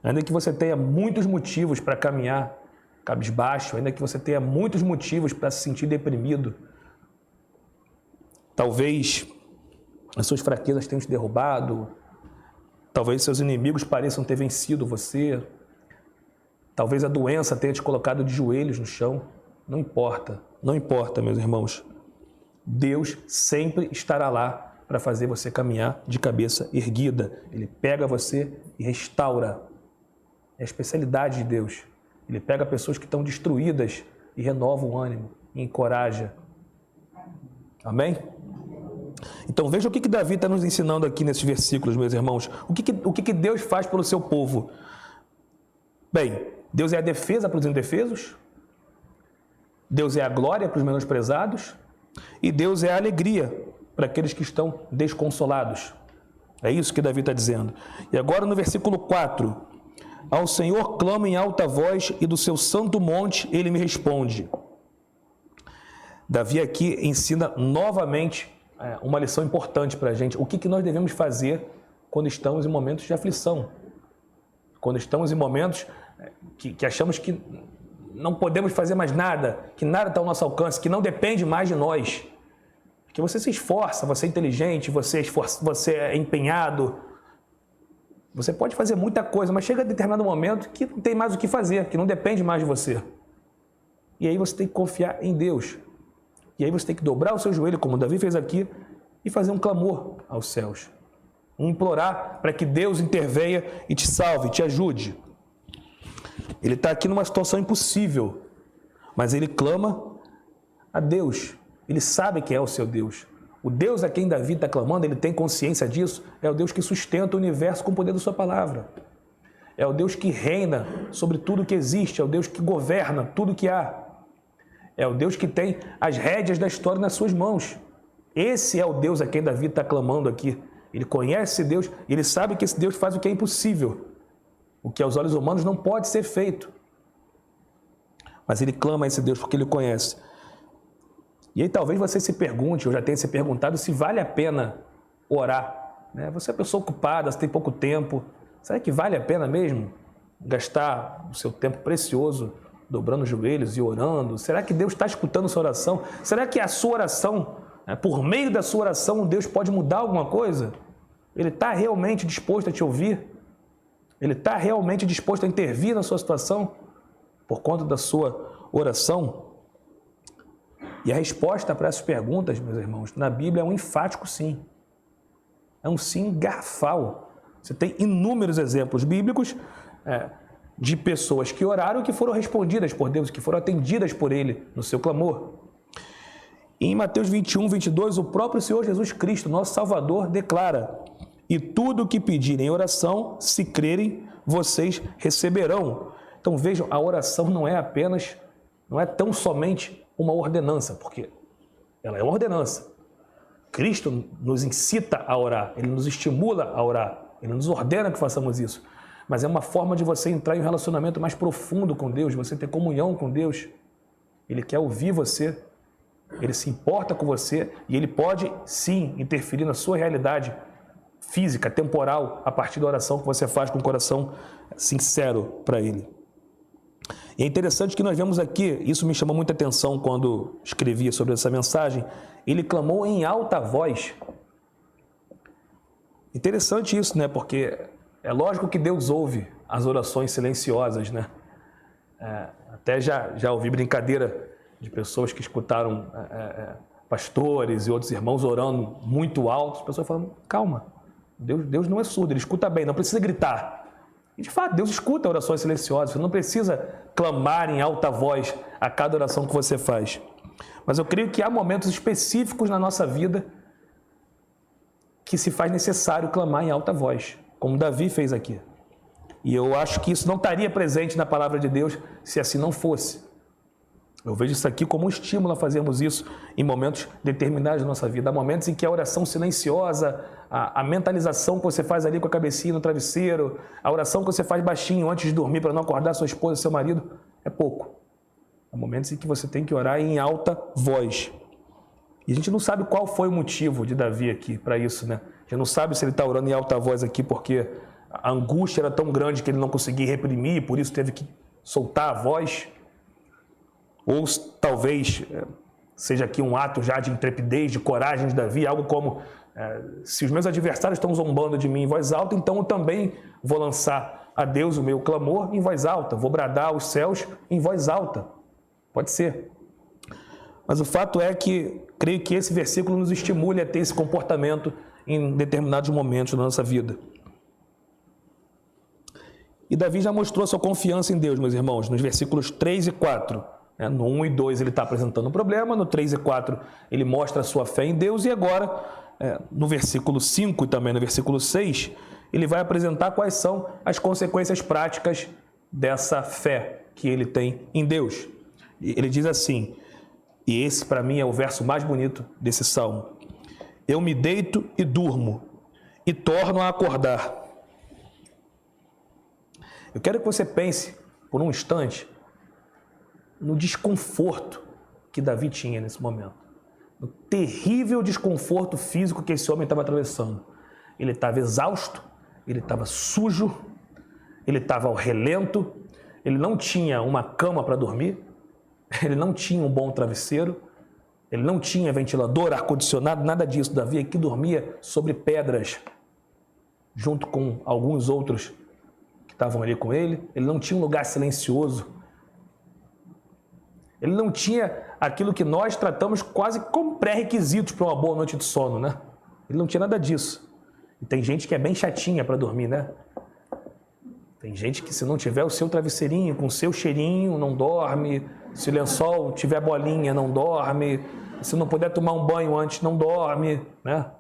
Ainda que você tenha muitos motivos para caminhar cabisbaixo, ainda que você tenha muitos motivos para se sentir deprimido, talvez as suas fraquezas tenham te derrubado, talvez seus inimigos pareçam ter vencido você, talvez a doença tenha te colocado de joelhos no chão. Não importa, meus irmãos. Deus sempre estará lá para fazer você caminhar de cabeça erguida. Ele pega você e restaura. É a especialidade de Deus. Ele pega pessoas que estão destruídas e renova o ânimo, e encoraja. Amém? Então veja o que Davi está nos ensinando aqui nesses versículos, meus irmãos. O que Deus faz pelo seu povo? Bem, Deus é a defesa para os indefesos, Deus é a glória para os menosprezados e Deus é a alegria para aqueles que estão desconsolados. É isso que Davi está dizendo. E agora no versículo 4, ao Senhor clamo em alta voz e do seu santo monte ele me responde. Davi aqui ensina novamente uma lição importante para a gente. O que nós devemos fazer quando estamos em momentos de aflição? Quando estamos em momentos que achamos que não podemos fazer mais nada, que nada está ao nosso alcance, que não depende mais de nós. Porque você se esforça, você é inteligente, você é empenhado, você pode fazer muita coisa, mas chega a determinado momento que não tem mais o que fazer, que não depende mais de você. E aí você tem que confiar em Deus. E aí você tem que dobrar o seu joelho, como Davi fez aqui, e fazer um clamor aos céus. Implorar para que Deus intervenha e te salve, te ajude. Ele está aqui numa situação impossível, mas ele clama a Deus. Ele sabe que é o seu Deus. O Deus a quem Davi está clamando, ele tem consciência disso, é o Deus que sustenta o universo com o poder da sua palavra. É o Deus que reina sobre tudo que existe, é o Deus que governa tudo que há. É o Deus que tem as rédeas da história nas suas mãos. Esse é o Deus a quem Davi está clamando aqui. Ele conhece esse Deus e ele sabe que esse Deus faz o que é impossível. O que aos olhos humanos não pode ser feito. Mas ele clama a esse Deus porque ele conhece. E aí talvez você se pergunte, ou já tenha se perguntado, se vale a pena orar. Você é uma pessoa ocupada, você tem pouco tempo. Será que vale a pena mesmo gastar o seu tempo precioso dobrando os joelhos e orando? Será que Deus está escutando sua oração? Será que a sua oração Por meio da sua oração, Deus pode mudar alguma coisa? Ele está realmente disposto a te ouvir? Ele está realmente disposto a intervir na sua situação por conta da sua oração? E a resposta para essas perguntas, meus irmãos, na Bíblia é um enfático sim. É um sim garrafal. Você tem inúmeros exemplos bíblicos de pessoas que oraram e que foram respondidas por Deus, que foram atendidas por Ele no seu clamor. Em Mateus 21, 22, o próprio Senhor Jesus Cristo, nosso Salvador, declara: e tudo o que pedirem em oração, se crerem, vocês receberão. Então vejam, a oração não é tão somente uma ordenança, porque ela é uma ordenança. Cristo nos incita a orar, Ele nos estimula a orar, Ele nos ordena que façamos isso. Mas é uma forma de você entrar em um relacionamento mais profundo com Deus, você ter comunhão com Deus. Ele quer ouvir você, Ele se importa com você e Ele pode, sim, interferir na sua realidade física, temporal, a partir da oração que você faz com o coração sincero para Ele. E é interessante que nós vemos aqui, isso me chamou muita atenção quando escrevia sobre essa mensagem, ele clamou em alta voz. Interessante isso, né? Porque é lógico que Deus ouve as orações silenciosas, né? Até já ouvi brincadeira de pessoas que escutaram pastores e outros irmãos orando muito alto, as pessoas falam, calma, Deus não é surdo, Ele escuta bem, não precisa gritar. E de fato, Deus escuta orações silenciosas, você não precisa clamar em alta voz a cada oração que você faz. Mas eu creio que há momentos específicos na nossa vida que se faz necessário clamar em alta voz, como Davi fez aqui. E eu acho que isso não estaria presente na palavra de Deus se assim não fosse. Eu vejo isso aqui como um estímulo a fazermos isso em momentos determinados da nossa vida. Há momentos em que a oração silenciosa, a mentalização que você faz ali com a cabecinha no travesseiro, a oração que você faz baixinho antes de dormir para não acordar sua esposa, seu marido, é pouco. Há momentos em que você tem que orar em alta voz. E a gente não sabe qual foi o motivo de Davi aqui para isso, né? A gente não sabe se ele está orando em alta voz aqui porque a angústia era tão grande que ele não conseguia reprimir, por isso teve que soltar a voz. Ou talvez seja aqui um ato já de intrepidez, de coragem de Davi, algo como, se os meus adversários estão zombando de mim em voz alta, então eu também vou lançar a Deus o meu clamor em voz alta, vou bradar aos céus em voz alta. Pode ser. Mas o fato é que creio que esse versículo nos estimule a ter esse comportamento em determinados momentos da nossa vida. E Davi já mostrou a sua confiança em Deus, meus irmãos, nos versículos 3 e 4. No 1 e 2 ele está apresentando um problema, no 3 e 4 ele mostra a sua fé em Deus e agora, no versículo 5 e também no versículo 6, ele vai apresentar quais são as consequências práticas dessa fé que ele tem em Deus. Ele diz assim, e esse para mim é o verso mais bonito desse salmo: eu me deito e durmo e torno a acordar. Eu quero que você pense por um instante no desconforto que Davi tinha nesse momento. No terrível desconforto físico que esse homem estava atravessando. Ele estava exausto, ele estava sujo, ele estava ao relento, ele não tinha uma cama para dormir, ele não tinha um bom travesseiro, ele não tinha ventilador, ar-condicionado, nada disso. Davi aqui dormia sobre pedras, junto com alguns outros que estavam ali com ele. Ele não tinha um lugar silencioso. Ele não tinha aquilo que nós tratamos quase como pré-requisitos para uma boa noite de sono, né? Ele não tinha nada disso. E tem gente que é bem chatinha para dormir, né? Tem gente que se não tiver o seu travesseirinho com o seu cheirinho, não dorme. Se o lençol tiver bolinha, não dorme. Se não puder tomar um banho antes, não dorme, né?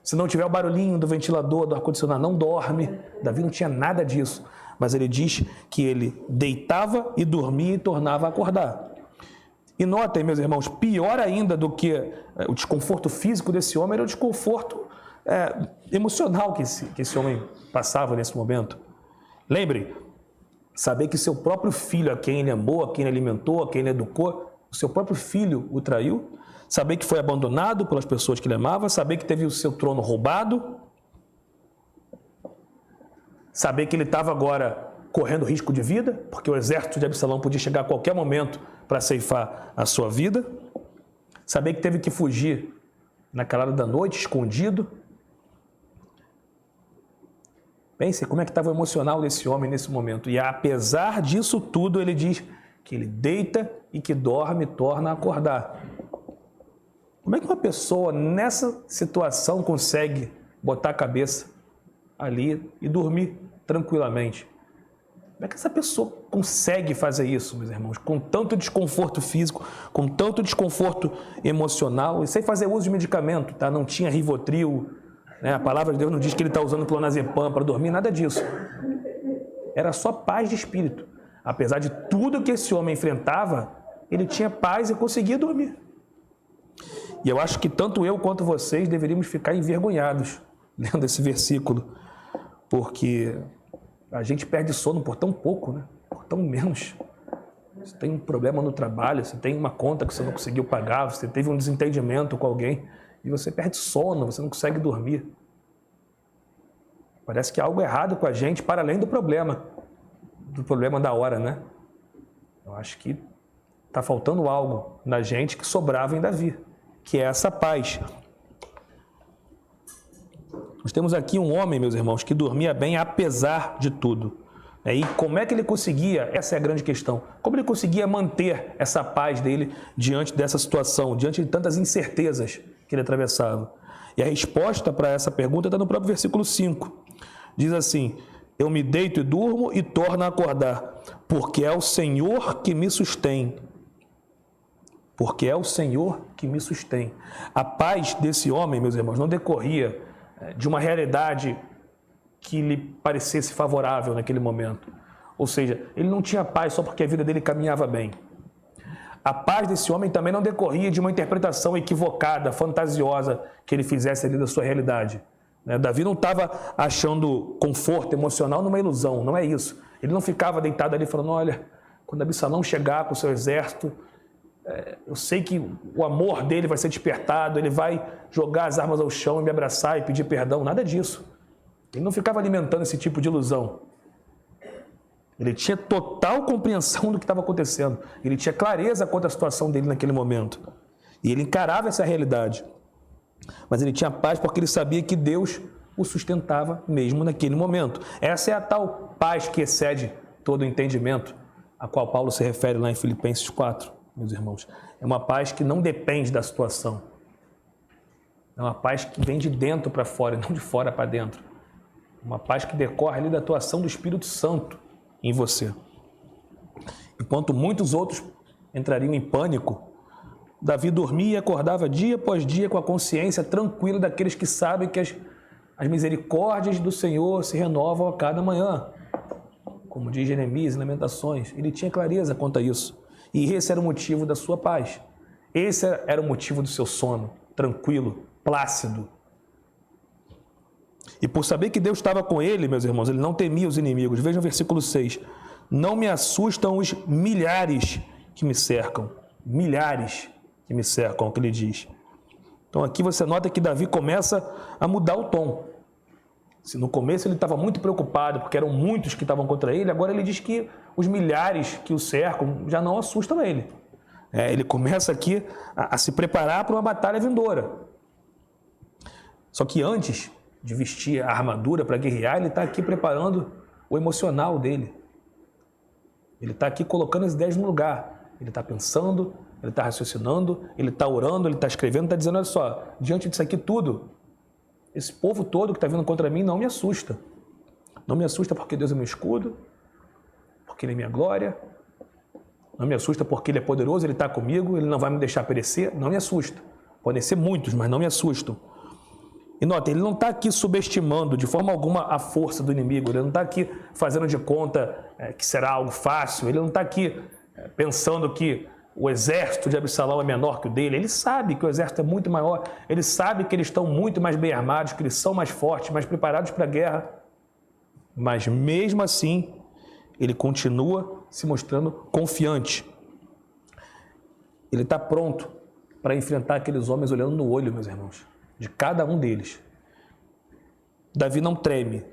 Se não tiver o barulhinho do ventilador, do ar-condicionado, não dorme. Davi não tinha nada disso. Mas ele diz que ele deitava e dormia e tornava a acordar. E notem, meus irmãos, pior ainda do que o desconforto físico desse homem era o desconforto emocional que esse homem passava nesse momento. Lembre, saber que seu próprio filho, a quem ele amou, a quem ele alimentou, a quem ele educou, o seu próprio filho o traiu, saber que foi abandonado pelas pessoas que ele amava, saber que teve o seu trono roubado, saber que ele estava agora correndo risco de vida, porque o exército de Absalão podia chegar a qualquer momento para ceifar a sua vida, saber que teve que fugir naquela hora da noite, escondido. Pense como é que estava o emocional desse homem nesse momento. E apesar disso tudo, ele diz que ele deita e que dorme, torna a acordar. Como é que uma pessoa nessa situação consegue botar a cabeça ali e dormir tranquilamente? Como é que essa pessoa consegue fazer isso, meus irmãos? Com tanto desconforto físico, com tanto desconforto emocional e sem fazer uso de medicamento, tá? Não tinha Rivotril, né? A palavra de Deus não diz que ele está usando clonazepam para dormir, nada disso. Era só paz de espírito. Apesar de tudo que esse homem enfrentava, ele tinha paz e conseguia dormir. E eu acho que tanto eu quanto vocês deveríamos ficar envergonhados lendo esse versículo, porque a gente perde sono por tão pouco, né? Por tão menos. Você tem um problema no trabalho, você tem uma conta que você não conseguiu pagar, você teve um desentendimento com alguém e você perde sono, você não consegue dormir. Parece que há algo errado com a gente para além do problema da hora, né? Eu acho que está faltando algo na gente que sobrava em Davi, que é essa paz. Nós temos aqui um homem, meus irmãos, que dormia bem apesar de tudo. E como é que ele conseguia? Essa é a grande questão. Como ele conseguia manter essa paz dele diante dessa situação, diante de tantas incertezas que ele atravessava? E a resposta para essa pergunta está no próprio versículo 5. Diz assim: eu me deito e durmo e torno a acordar, porque é o Senhor que me sustém. Porque é o Senhor que me sustém. A paz desse homem, meus irmãos, não decorria de uma realidade que lhe parecesse favorável naquele momento. Ou seja, ele não tinha paz só porque a vida dele caminhava bem. A paz desse homem também não decorria de uma interpretação equivocada, fantasiosa que ele fizesse ali da sua realidade. Davi não estava achando conforto emocional numa ilusão, não é isso. Ele não ficava deitado ali falando: olha, quando Absalão chegar com o seu exército, eu sei que o amor dele vai ser despertado, ele vai jogar as armas ao chão e me abraçar e pedir perdão. Nada disso. Ele não ficava alimentando esse tipo de ilusão. Ele tinha total compreensão do que estava acontecendo. Ele tinha clareza quanto à situação dele naquele momento. E ele encarava essa realidade. Mas ele tinha paz porque ele sabia que Deus o sustentava mesmo naquele momento. Essa é a tal paz que excede todo o entendimento, a qual Paulo se refere lá em Filipenses 4, meus irmãos. É uma paz que não depende da situação. É uma paz que vem de dentro para fora, não de fora para dentro. Uma paz que decorre ali da atuação do Espírito Santo em você. Enquanto muitos outros entrariam em pânico, Davi dormia e acordava dia após dia com a consciência tranquila daqueles que sabem que as misericórdias do Senhor se renovam a cada manhã. Como diz Jeremias em Lamentações, ele tinha clareza quanto a isso. E esse era o motivo da sua paz. Esse era o motivo do seu sono, tranquilo, plácido. E por saber que Deus estava com ele, meus irmãos, ele não temia os inimigos. Vejam o versículo 6. Não me assustam os milhares que me cercam. Milhares que me cercam, é o que ele diz. Então aqui você nota que Davi começa a mudar o tom. Se no começo ele estava muito preocupado, porque eram muitos que estavam contra ele, agora ele diz que os milhares que o cercam já não assustam ele. Ele começa aqui a se preparar para uma batalha vindoura. Só que antes de vestir a armadura para guerrear, ele está aqui preparando o emocional dele. Ele está aqui colocando as ideias no lugar. Ele está pensando, ele está raciocinando, ele está orando, ele está escrevendo, está dizendo: olha só, diante disso aqui tudo, esse povo todo que está vindo contra mim não me assusta. Não me assusta porque Deus é meu escudo, porque Ele é minha glória. Não me assusta porque Ele é poderoso, Ele está comigo, Ele não vai me deixar perecer. Não me assusta. Podem ser muitos, mas não me assustam. E nota, ele não está aqui subestimando de forma alguma a força do inimigo. Ele não está aqui fazendo de conta que será algo fácil. Ele não está aqui pensando que o exército de Absalão é menor que o dele. Ele sabe que o exército é muito maior. Ele sabe que eles estão muito mais bem armados, que eles são mais fortes, mais preparados para a guerra. Mas mesmo assim, ele continua se mostrando confiante. Ele está pronto para enfrentar aqueles homens olhando no olho, meus irmãos, de cada um deles. Davi não treme.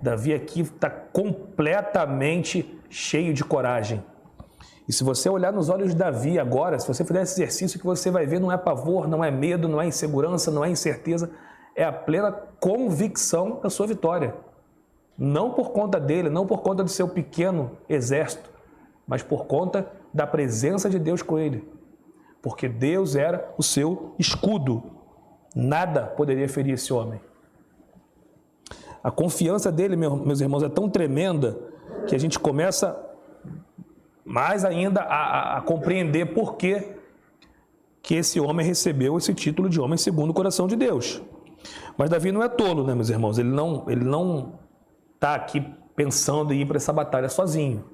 Davi aqui está completamente cheio de coragem. E se você olhar nos olhos de Davi agora, se você fizer esse exercício, que você vai ver não é pavor, não é medo, não é insegurança, não é incerteza, é a plena convicção da sua vitória. Não por conta dele, não por conta do seu pequeno exército, mas por conta da presença de Deus com ele. Porque Deus era o seu escudo. Nada poderia ferir esse homem. A confiança dele, meus irmãos, é tão tremenda que a gente começa mais ainda a compreender por que esse homem recebeu esse título de homem segundo o coração de Deus. Mas Davi não é tolo, né, meus irmãos? Ele não está aqui pensando em ir para essa batalha sozinho.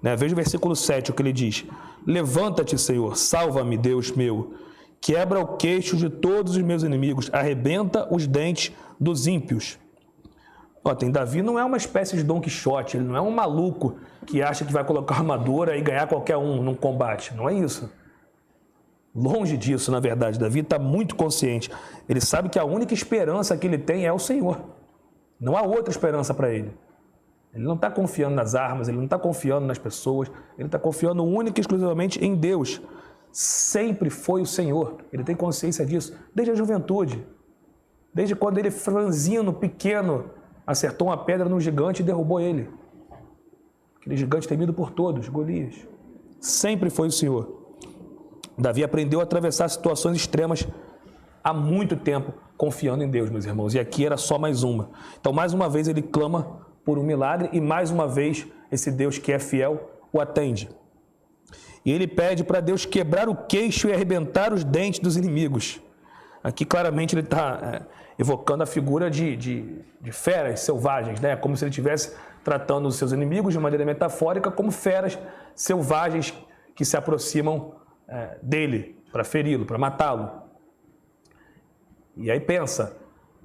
Né? Veja o versículo 7, o que ele diz: levanta-te, Senhor, salva-me, Deus meu, quebra o queixo de todos os meus inimigos, arrebenta os dentes dos ímpios. Davi não é uma espécie de Dom Quixote, ele não é um maluco que acha que vai colocar armadura e ganhar qualquer um num combate, não é isso. Longe disso, na verdade. Davi está muito consciente. Ele sabe que a única esperança que ele tem é o Senhor. Não há outra esperança para ele. Ele não está confiando nas armas, ele não está confiando nas pessoas, ele está confiando única e exclusivamente em Deus. Sempre foi o Senhor. Ele tem consciência disso desde a juventude. Desde quando ele, franzino, pequeno, acertou uma pedra num gigante e derrubou ele. Aquele gigante temido por todos, Golias. Sempre foi o Senhor. Davi aprendeu a atravessar situações extremas há muito tempo, confiando em Deus, meus irmãos. E aqui era só mais uma. Então, mais uma vez, ele clama por um milagre e, mais uma vez, esse Deus que é fiel o atende. E ele pede para Deus quebrar o queixo e arrebentar os dentes dos inimigos. Aqui, claramente, ele está evocando a figura de feras selvagens, né? Como se ele estivesse tratando os seus inimigos de maneira metafórica como feras selvagens que se aproximam dele para feri-lo, para matá-lo. E aí pensa,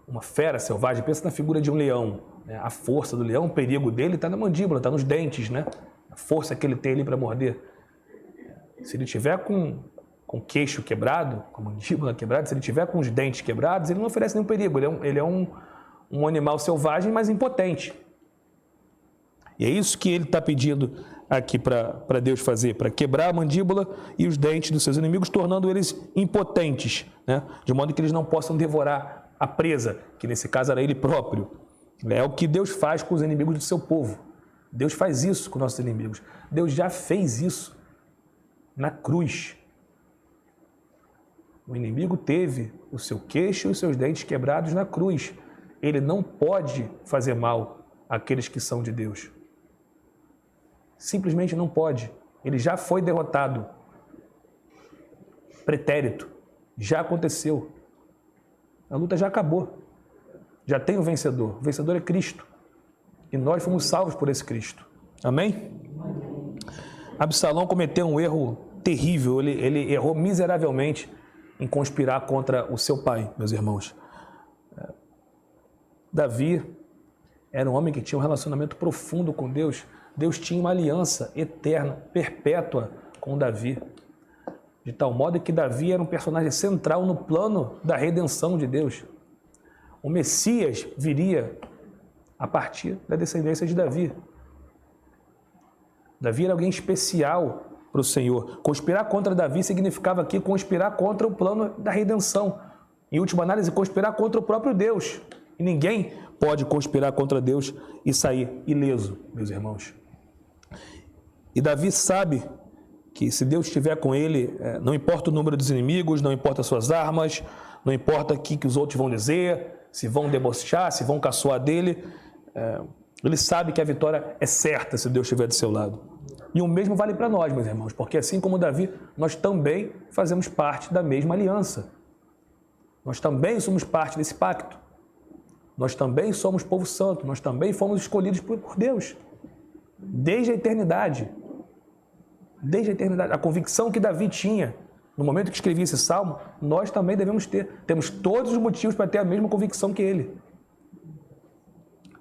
uma fera selvagem, pensa na figura de um leão. Né? A força do leão, o perigo dele está na mandíbula, está nos dentes, né? A força que ele tem ali para morder. Se ele tiver com o queixo quebrado, com a mandíbula quebrada, se ele tiver com os dentes quebrados, ele não oferece nenhum perigo. Ele é um animal selvagem, mas impotente. E é isso que ele está pedindo aqui para Deus fazer, para quebrar a mandíbula e os dentes dos seus inimigos, tornando eles impotentes, né? De modo que eles não possam devorar a presa, que nesse caso era ele próprio. É o que Deus faz com os inimigos do seu povo. Deus faz isso com nossos inimigos. Deus já fez isso na cruz. O inimigo teve o seu queixo e os seus dentes quebrados na cruz. Ele não pode fazer mal àqueles que são de Deus. Simplesmente não pode. Ele já foi derrotado. Pretérito. Já aconteceu. A luta já acabou. Já tem o vencedor. O vencedor é Cristo. E nós fomos salvos por esse Cristo. Amém? Absalão cometeu um erro terrível. Ele errou miseravelmente em conspirar contra o seu pai, meus irmãos. Davi era um homem que tinha um relacionamento profundo com Deus. Deus tinha uma aliança eterna, perpétua com Davi. De tal modo que Davi era um personagem central no plano da redenção de Deus. O Messias viria a partir da descendência de Davi. Davi era alguém especial para o Senhor. Conspirar contra Davi significava aqui conspirar contra o plano da redenção. Em última análise, conspirar contra o próprio Deus. E ninguém pode conspirar contra Deus e sair ileso, meus irmãos. E Davi sabe que se Deus estiver com ele, não importa o número dos inimigos, não importa as suas armas, não importa o que os outros vão dizer, se vão debochar, se vão caçoar dele, ele sabe que a vitória é certa se Deus estiver do seu lado. E o mesmo vale para nós, meus irmãos, porque assim como Davi, nós também fazemos parte da mesma aliança. Nós também somos parte desse pacto. Nós também somos povo santo, nós também fomos escolhidos por Deus. Desde a eternidade. Desde a eternidade. A convicção que Davi tinha no momento que escrevia esse salmo, nós também devemos ter. Temos todos os motivos para ter a mesma convicção que ele.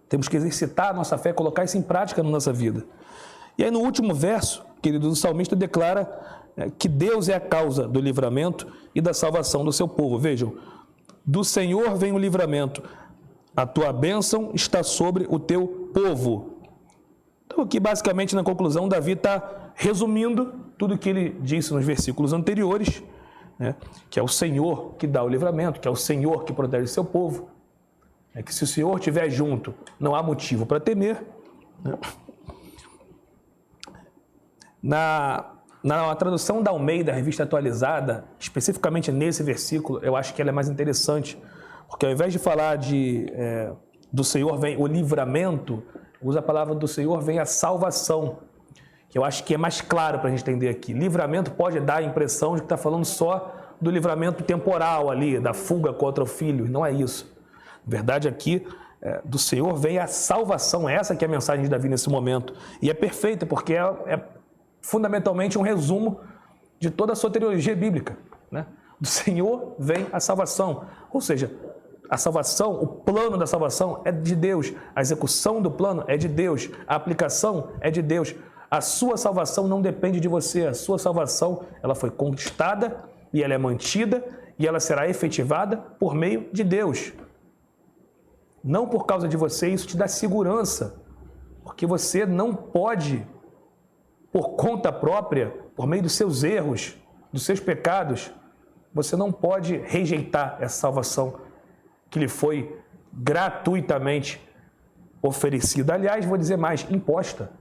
Temos que exercitar a nossa fé, colocar isso em prática na nossa vida. E aí no último verso, querido, o salmista declara que Deus é a causa do livramento e da salvação do seu povo. Vejam, do Senhor vem o livramento, a tua bênção está sobre o teu povo. Então aqui basicamente na conclusão, Davi está Resumindo tudo que ele disse nos versículos anteriores, né, que é o Senhor que dá o livramento, que é o Senhor que protege o seu povo, que se o Senhor estiver junto, não há motivo para temer. Né? Na tradução da Almeida, Revista Atualizada, especificamente nesse versículo, eu acho que ela é mais interessante, porque ao invés de falar do Senhor vem o livramento, usa a palavra do Senhor vem a salvação, que eu acho que é mais claro para a gente entender aqui. Livramento pode dar a impressão de que está falando só do livramento temporal ali, da fuga contra o filho, não é isso. Na verdade, aqui, do Senhor vem a salvação, essa que é a mensagem de Davi nesse momento, e é perfeita, porque é fundamentalmente um resumo de toda a soteriologia bíblica, né? Do Senhor vem a salvação, ou seja, a salvação, o plano da salvação é de Deus, a execução do plano é de Deus, a aplicação é de Deus. A sua salvação não depende de você, a sua salvação ela foi conquistada e ela é mantida e ela será efetivada por meio de Deus. Não por causa de você, isso te dá segurança, porque você não pode, por conta própria, por meio dos seus erros, dos seus pecados, você não pode rejeitar essa salvação que lhe foi gratuitamente oferecida. Aliás, vou dizer mais, imposta.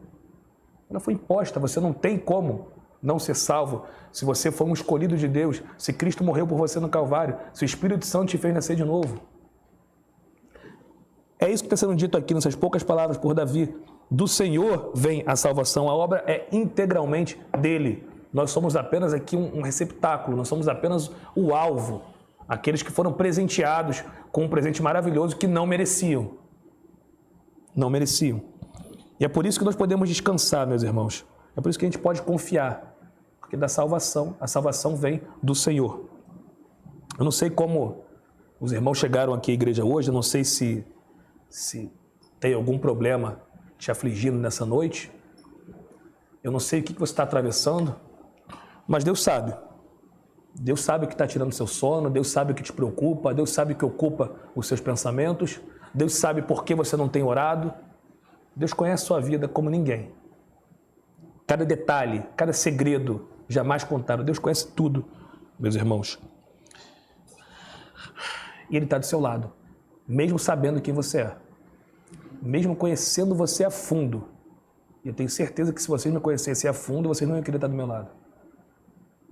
Ela foi imposta, você não tem como não ser salvo se você for um escolhido de Deus, se Cristo morreu por você no Calvário, se o Espírito Santo te fez nascer de novo. É isso que está sendo dito aqui nessas poucas palavras por Davi. Do Senhor vem a salvação, a obra é integralmente dele. Nós somos apenas aqui um receptáculo, nós somos apenas o alvo, aqueles que foram presenteados com um presente maravilhoso que não mereciam. Não mereciam. E é por isso que nós podemos descansar, meus irmãos. É por isso que a gente pode confiar, porque a salvação vem do Senhor. Eu não sei como os irmãos chegaram aqui à igreja hoje, eu não sei se tem algum problema te afligindo nessa noite. Eu não sei o que você está atravessando, mas Deus sabe. Deus sabe o que está tirando seu sono, Deus sabe o que te preocupa, Deus sabe o que ocupa os seus pensamentos, Deus sabe por que você não tem orado. Deus conhece a sua vida como ninguém. Cada detalhe, cada segredo jamais contado. Deus conhece tudo, meus irmãos. E Ele está do seu lado, mesmo sabendo quem você é. Mesmo conhecendo você a fundo. E eu tenho certeza que se vocês me conhecessem a fundo, vocês não iam querer estar do meu lado.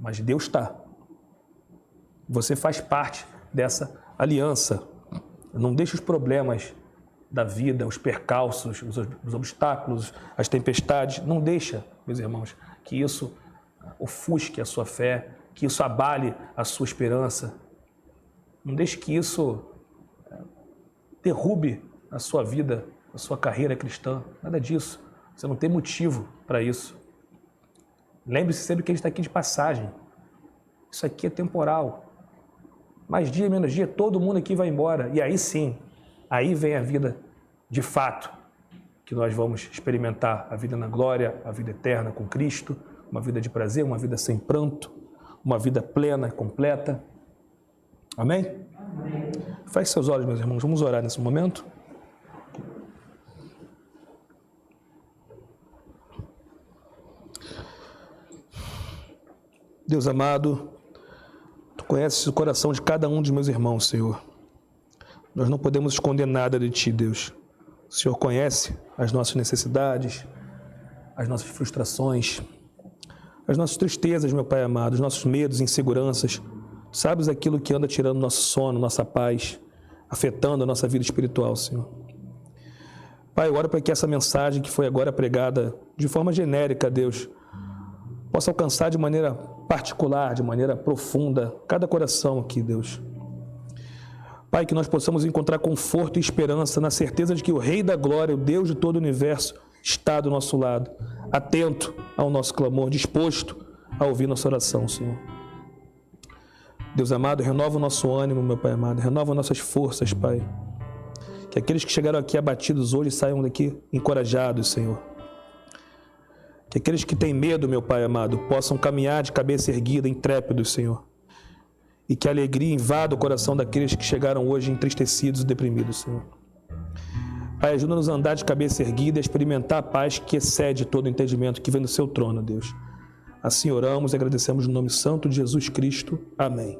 Mas Deus está. Você faz parte dessa aliança. Não deixe os problemas da vida, os percalços, os obstáculos, as tempestades, não deixa, meus irmãos, que isso ofusque a sua fé, que isso abale a sua esperança. Não deixe que isso derrube a sua vida, a sua carreira cristã. Nada disso. Você não tem motivo para isso. Lembre-se sempre que a gente está aqui de passagem. Isso aqui é temporal. Mais dia, menos dia, todo mundo aqui vai embora. E aí sim, aí vem a vida de fato, que nós vamos experimentar a vida na glória, a vida eterna com Cristo, uma vida de prazer, uma vida sem pranto, uma vida plena, completa. Amém? Amém. Feche seus olhos, meus irmãos, vamos orar nesse momento. Deus amado, Tu conheces o coração de cada um dos meus irmãos, Senhor. Nós não podemos esconder nada de Ti, Deus. O Senhor conhece as nossas necessidades, as nossas frustrações, as nossas tristezas, meu Pai amado, os nossos medos, inseguranças. Tu sabes aquilo que anda tirando nosso sono, nossa paz, afetando a nossa vida espiritual, Senhor. Pai, eu oro para que essa mensagem que foi agora pregada de forma genérica, Deus, possa alcançar de maneira particular, de maneira profunda, cada coração aqui, Deus. Pai, que nós possamos encontrar conforto e esperança na certeza de que o Rei da Glória, o Deus de todo o universo, está do nosso lado, atento ao nosso clamor, disposto a ouvir nossa oração, Senhor. Deus amado, renova o nosso ânimo, meu Pai amado, renova nossas forças, Pai. Que aqueles que chegaram aqui abatidos hoje saiam daqui encorajados, Senhor. Que aqueles que têm medo, meu Pai amado, possam caminhar de cabeça erguida, intrépidos, Senhor. E que a alegria invada o coração daqueles que chegaram hoje entristecidos e deprimidos, Senhor. Pai, ajuda-nos a andar de cabeça erguida e a experimentar a paz que excede todo o entendimento que vem do seu trono, Deus. Assim oramos e agradecemos no nome santo de Jesus Cristo. Amém.